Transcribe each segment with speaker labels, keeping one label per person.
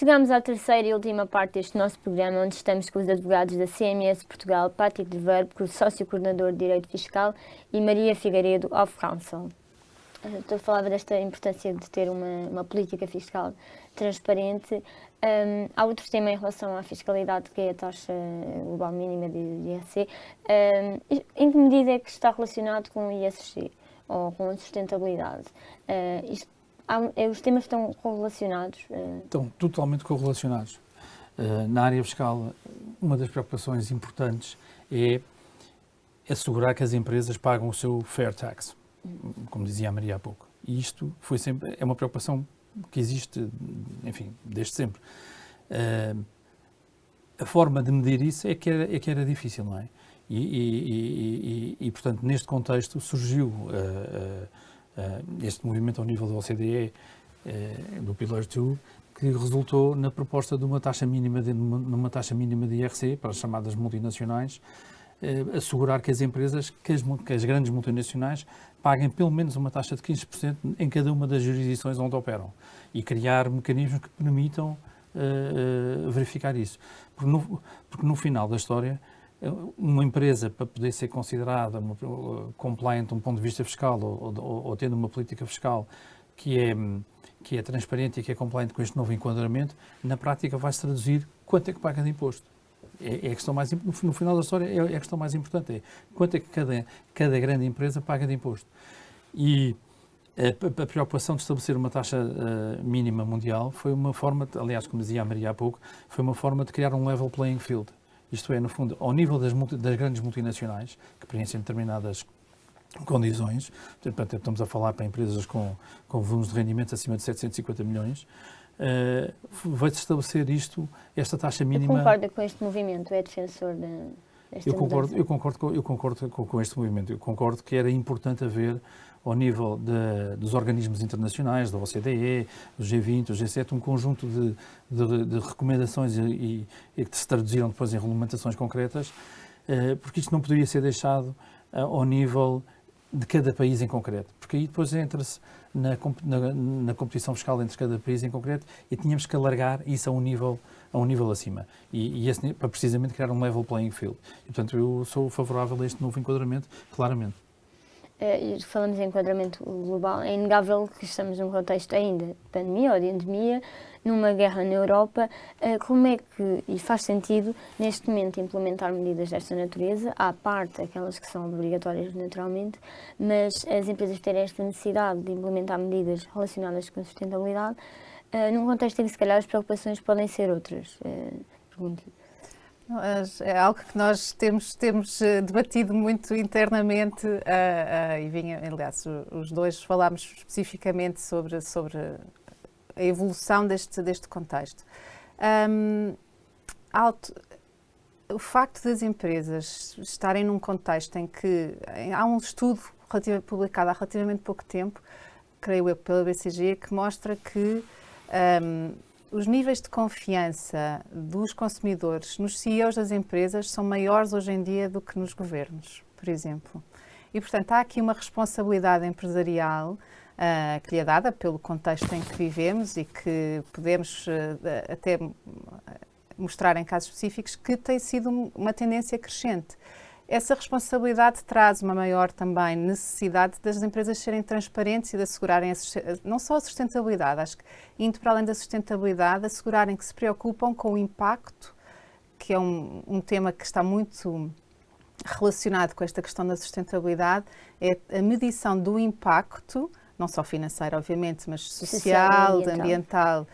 Speaker 1: chegamos à terceira e última parte deste nosso programa, onde estamos com os advogados da CMS Portugal, Patrick de Verbo, sócio-coordenador de Direito Fiscal, e Maria Figueiredo, of Counsel. Eu falava desta importância de ter uma política fiscal transparente. Há outro tema em relação à fiscalidade, que é a taxa global mínima de IRC. Em que medida é que está relacionado com o ISG ou com a sustentabilidade? Os temas estão correlacionados?
Speaker 2: Estão totalmente correlacionados. Na área fiscal, uma das preocupações importantes é assegurar que as empresas pagam o seu fair tax, como dizia a Maria há pouco. E isto é uma preocupação que existe, enfim, desde sempre. A forma de medir isso é que era difícil, não é? E portanto, neste contexto surgiu este movimento ao nível da OCDE, do Pillar 2, que resultou na proposta de uma taxa mínima de IRC para as chamadas multinacionais, assegurar que as empresas, que as grandes multinacionais, paguem pelo menos uma taxa de 15% em cada uma das jurisdições onde operam e criar mecanismos que permitam verificar isso. Porque no final da história, uma empresa, para poder ser considerada compliant de um ponto de vista fiscal ou tendo uma política fiscal que é transparente e que é compliant com este novo enquadramento, na prática vai-se traduzir quanto é que paga de imposto. É a questão mais, no final da história, é a questão mais importante, é quanto é que cada grande empresa paga de imposto. E a preocupação de estabelecer uma taxa mínima mundial foi uma forma, aliás, como dizia a Maria há pouco, foi uma forma de criar um level playing field. Isto é, no fundo, ao nível das grandes multinacionais, que preenchem determinadas condições, portanto, estamos a falar para empresas com volumes de rendimentos acima de 750 milhões, vai-se estabelecer esta taxa mínima.
Speaker 1: Concorda com este movimento? É defensor desta mudança?
Speaker 2: Eu concordo com este movimento. Eu concordo que era importante haver, ao nível dos organismos internacionais, da OCDE, do G20, do G7, um conjunto de recomendações e que se traduziram depois em regulamentações concretas, porque isto não poderia ser deixado ao nível de cada país em concreto, porque aí depois entra-se na competição fiscal entre cada país em concreto e tínhamos que alargar isso a um nível acima e para precisamente criar um level playing field. E, portanto, eu sou favorável a este novo enquadramento, claramente.
Speaker 1: Falamos em enquadramento global, é inegável que estamos num contexto ainda de pandemia ou de endemia, numa guerra na Europa. Como é que, e faz sentido neste momento implementar medidas desta natureza, à parte aquelas que são obrigatórias naturalmente, mas as empresas terem esta necessidade de implementar medidas relacionadas com a sustentabilidade, num contexto em que se calhar as preocupações podem ser outras? Pergunto-lhe.
Speaker 3: É algo que nós temos debatido muito internamente e vinha, aliás, os dois falámos especificamente sobre a evolução deste contexto. O facto das empresas estarem num contexto em que há um estudo publicado há relativamente pouco tempo, creio eu, pela BCG, que mostra que os níveis de confiança dos consumidores nos CEOs das empresas são maiores hoje em dia do que nos governos, por exemplo. E, portanto, há aqui uma responsabilidade empresarial que lhe é dada pelo contexto em que vivemos e que podemos até mostrar em casos específicos que tem sido uma tendência crescente. Essa responsabilidade traz uma maior também necessidade das empresas serem transparentes e de assegurarem não só a sustentabilidade, acho que indo para além da sustentabilidade, assegurarem que se preocupam com o impacto, que é um tema que está muito relacionado com esta questão da sustentabilidade, é a medição do impacto, não só financeiro, obviamente, mas social, ambiental,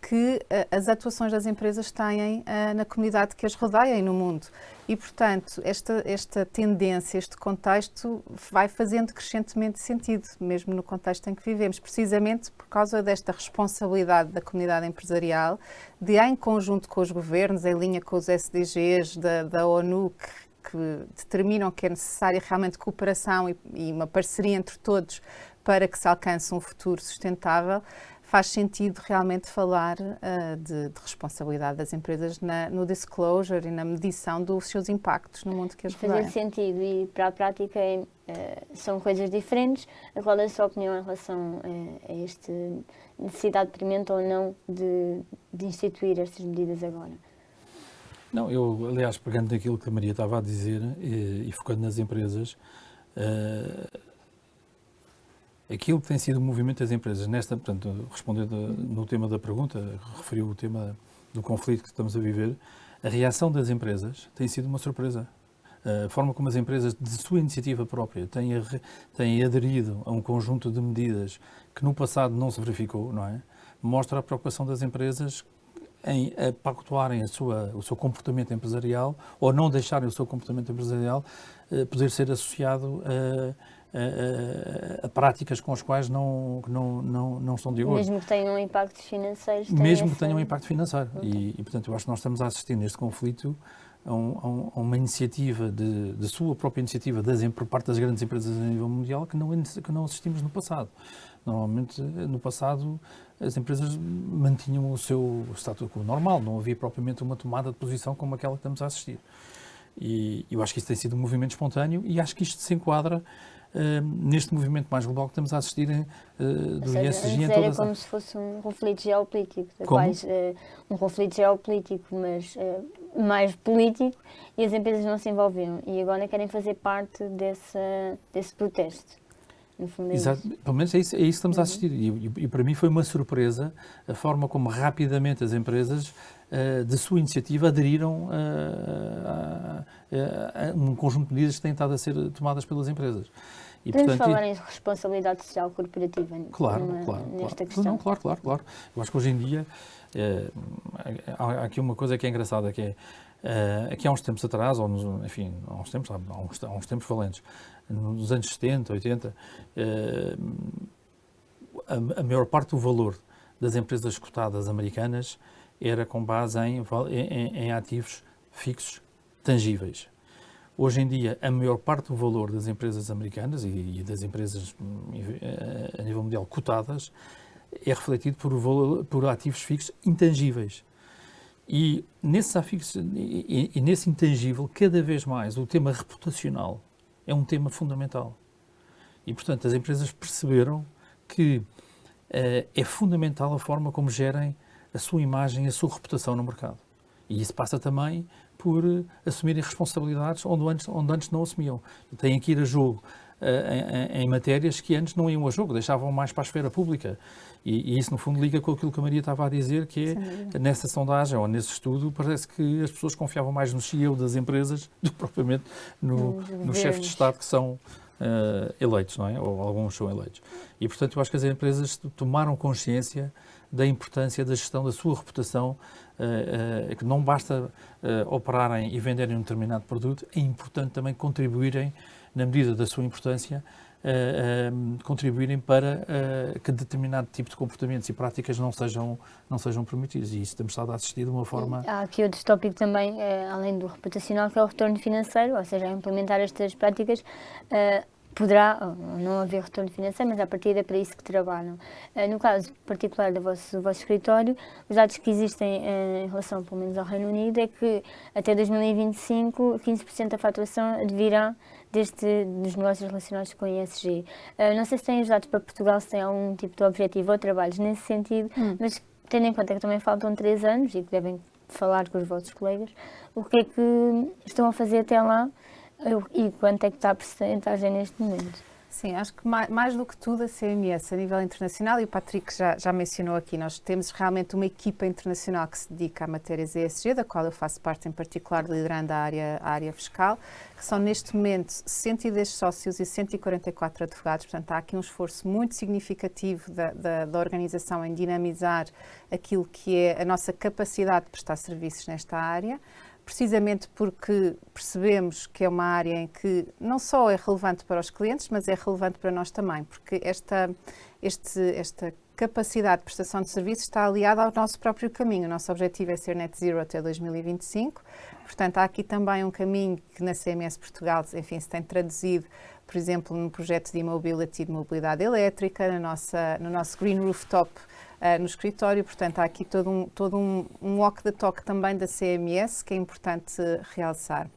Speaker 3: que as atuações das empresas têm na comunidade que as rodeia e no mundo. E, portanto, esta tendência, este contexto vai fazendo crescentemente sentido, mesmo no contexto em que vivemos, precisamente por causa desta responsabilidade da comunidade empresarial, de, em conjunto com os governos, em linha com os SDGs da ONU, que determinam que é necessária realmente cooperação e uma parceria entre todos para que se alcance um futuro sustentável, faz sentido realmente falar de responsabilidade das empresas no disclosure e na medição dos seus impactos no mundo que as rodeia.
Speaker 1: Fazer sentido e para a prática são coisas diferentes. Qual é a sua opinião em relação a esta necessidade premente ou não de instituir estas medidas agora?
Speaker 2: Não, eu, aliás, pegando naquilo que a Maria estava a dizer e focando nas empresas, aquilo que tem sido o movimento das empresas portanto, respondendo no tema da pergunta, referiu o tema do conflito que estamos a viver, a reação das empresas tem sido uma surpresa. A forma como as empresas, de sua iniciativa própria, têm aderido a um conjunto de medidas que no passado não se verificou, não é? Mostra a preocupação das empresas em pactuarem o seu comportamento empresarial ou não deixarem o seu comportamento empresarial poder ser associado a práticas com as quais não estão de acordo.
Speaker 1: Mesmo que tenham impactos financeiros.
Speaker 2: Mesmo que tenham impacto financeiro. Okay. Portanto, eu acho que nós estamos a assistir neste conflito a uma iniciativa, de sua própria iniciativa, por parte das grandes empresas a nível mundial, que não assistimos no passado. Normalmente, no passado, as empresas mantinham o seu status quo normal, não havia propriamente uma tomada de posição como aquela que estamos a assistir. E eu acho que isso tem sido um movimento espontâneo e acho que isto se enquadra neste movimento mais global que estamos a assistir do ISG em todas as...
Speaker 1: É como se fosse um conflito geopolítico, um conflito geopolítico, mas mais político, e as empresas não se envolviam e agora querem fazer parte desse protesto. No fundo é
Speaker 2: Exato.
Speaker 1: isso.
Speaker 2: Pelo menos é isso que estamos a assistir. E para mim foi uma surpresa a forma como rapidamente as empresas, de sua iniciativa, aderiram a um conjunto de medidas que têm estado a ser tomadas pelas empresas.
Speaker 1: E, podemos falar em responsabilidade social corporativa nesta questão?
Speaker 2: Não, claro. Eu acho que hoje em dia há aqui uma coisa que é engraçada, que é aqui há uns tempos atrás, há uns tempos valentes, nos anos 70, 80, a maior parte do valor das empresas cotadas americanas era com base em ativos fixos tangíveis. Hoje em dia, a maior parte do valor das empresas americanas e das empresas a nível mundial cotadas é refletido por ativos fixos intangíveis. E nesse intangível, cada vez mais, o tema reputacional é um tema fundamental. E, portanto, as empresas perceberam que é fundamental a forma como gerem a sua imagem, a sua reputação no mercado. E isso passa também por assumirem responsabilidades onde antes não assumiam. Têm que ir a jogo em matérias que antes não iam a jogo, deixavam mais para a esfera pública. E isso, no fundo, liga com aquilo que a Maria estava a dizer, que é, nessa sondagem ou nesse estudo, parece que as pessoas confiavam mais no CEO das empresas do que propriamente no chefe de Estado que são eleitos, não é? Ou alguns são eleitos. E, portanto, eu acho que as empresas tomaram consciência da importância da gestão da sua reputação, que não basta operarem e venderem um determinado produto, é importante também contribuírem, na medida da sua importância, contribuírem para que determinado tipo de comportamentos e práticas não sejam permitidos. E isso temos estado a assistir de uma forma...
Speaker 1: Há aqui outro tópico também, além do reputacional, que é o retorno financeiro, ou seja, a implementar estas práticas poderá não haver retorno financeiro, mas à partida é para isso que trabalham. No caso particular do vosso escritório, os dados que existem em relação, pelo menos ao Reino Unido, é que até 2025, 15% da faturação advirá dos negócios relacionados com ESG. Não sei se têm os dados para Portugal, se tem algum tipo de objetivo ou trabalhos nesse sentido, mas tendo em conta que também faltam 3 anos e que devem falar com os vossos colegas, o que é que estão a fazer até lá? E quanto é que está a percentagem neste momento?
Speaker 3: Sim, acho que mais do que tudo a CMS a nível internacional, e o Patrick já mencionou aqui, nós temos realmente uma equipa internacional que se dedica a matérias ESG, da qual eu faço parte em particular, liderando a área fiscal, que são neste momento 110 sócios e 144 advogados, portanto há aqui um esforço muito significativo da organização em dinamizar aquilo que é a nossa capacidade de prestar serviços nesta área, precisamente porque percebemos que é uma área em que não só é relevante para os clientes, mas é relevante para nós também, porque esta capacidade de prestação de serviços está aliada ao nosso próprio caminho. O nosso objetivo é ser net zero até 2025, portanto há aqui também um caminho que na CMS Portugal, enfim, se tem traduzido, por exemplo, num projeto de e-mobility, de mobilidade elétrica, no nosso Green Rooftop, no escritório, portanto há aqui todo um walk the talk também da CMS que é importante realçar.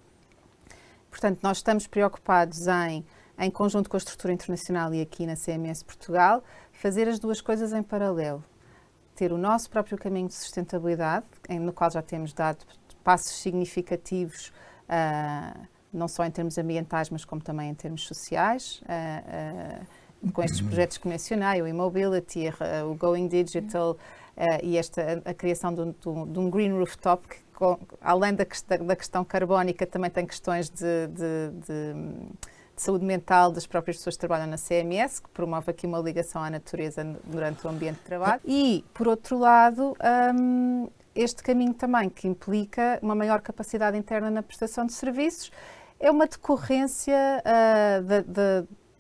Speaker 3: Portanto, nós estamos preocupados em em conjunto com a estrutura internacional e aqui na CMS Portugal, fazer as duas coisas em paralelo. Ter o nosso próprio caminho de sustentabilidade, no qual já temos dado passos significativos, não só em termos ambientais, mas como também em termos sociais, com estes projetos que mencionei, o e-mobility, o Going Digital e a criação de um Green Rooftop, que além da questão carbónica também tem questões de saúde mental das próprias pessoas que trabalham na CMS, que promove aqui uma ligação à natureza durante o ambiente de trabalho. E, por outro lado, este caminho também que implica uma maior capacidade interna na prestação de serviços é uma decorrência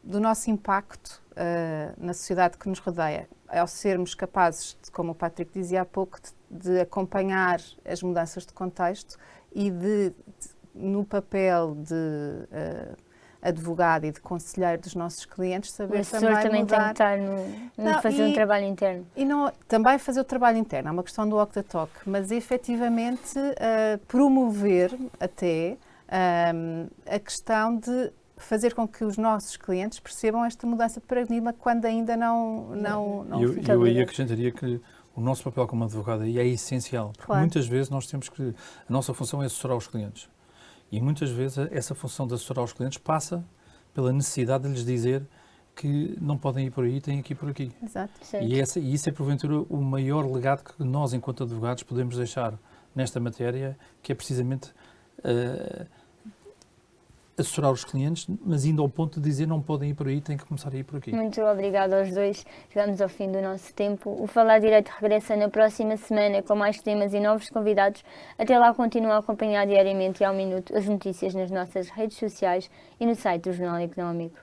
Speaker 3: do nosso impacto na sociedade que nos rodeia. Ao sermos capazes, como o Patrick dizia há pouco, de acompanhar as mudanças de contexto e no papel de advogado e de conselheiro dos nossos clientes, saber
Speaker 1: também
Speaker 3: mudar.
Speaker 1: tem que estar fazer um trabalho interno.
Speaker 3: E também fazer o trabalho interno, é uma questão do walk the talk, mas efetivamente promover até a questão de fazer com que os nossos clientes percebam esta mudança de paradigma quando ainda não
Speaker 2: Eu aí acrescentaria que o nosso papel como advogado aí é essencial, porque muitas vezes nós temos que... A nossa função é assessorar os clientes. E muitas vezes essa função de assessorar os clientes passa pela necessidade de lhes dizer que não podem ir por aí, têm que ir por aqui.
Speaker 3: Exato.
Speaker 2: E isso é, porventura, o maior legado que nós, enquanto advogados, podemos deixar nesta matéria, que é precisamente assessorar os clientes, mas indo ao ponto de dizer não podem ir por aí, têm que começar a ir por aqui.
Speaker 1: Muito obrigada aos dois. Chegamos ao fim do nosso tempo. O Falar Direito regressa na próxima semana com mais temas e novos convidados. Até lá, continua a acompanhar diariamente e ao minuto as notícias nas nossas redes sociais e no site do Jornal Económico.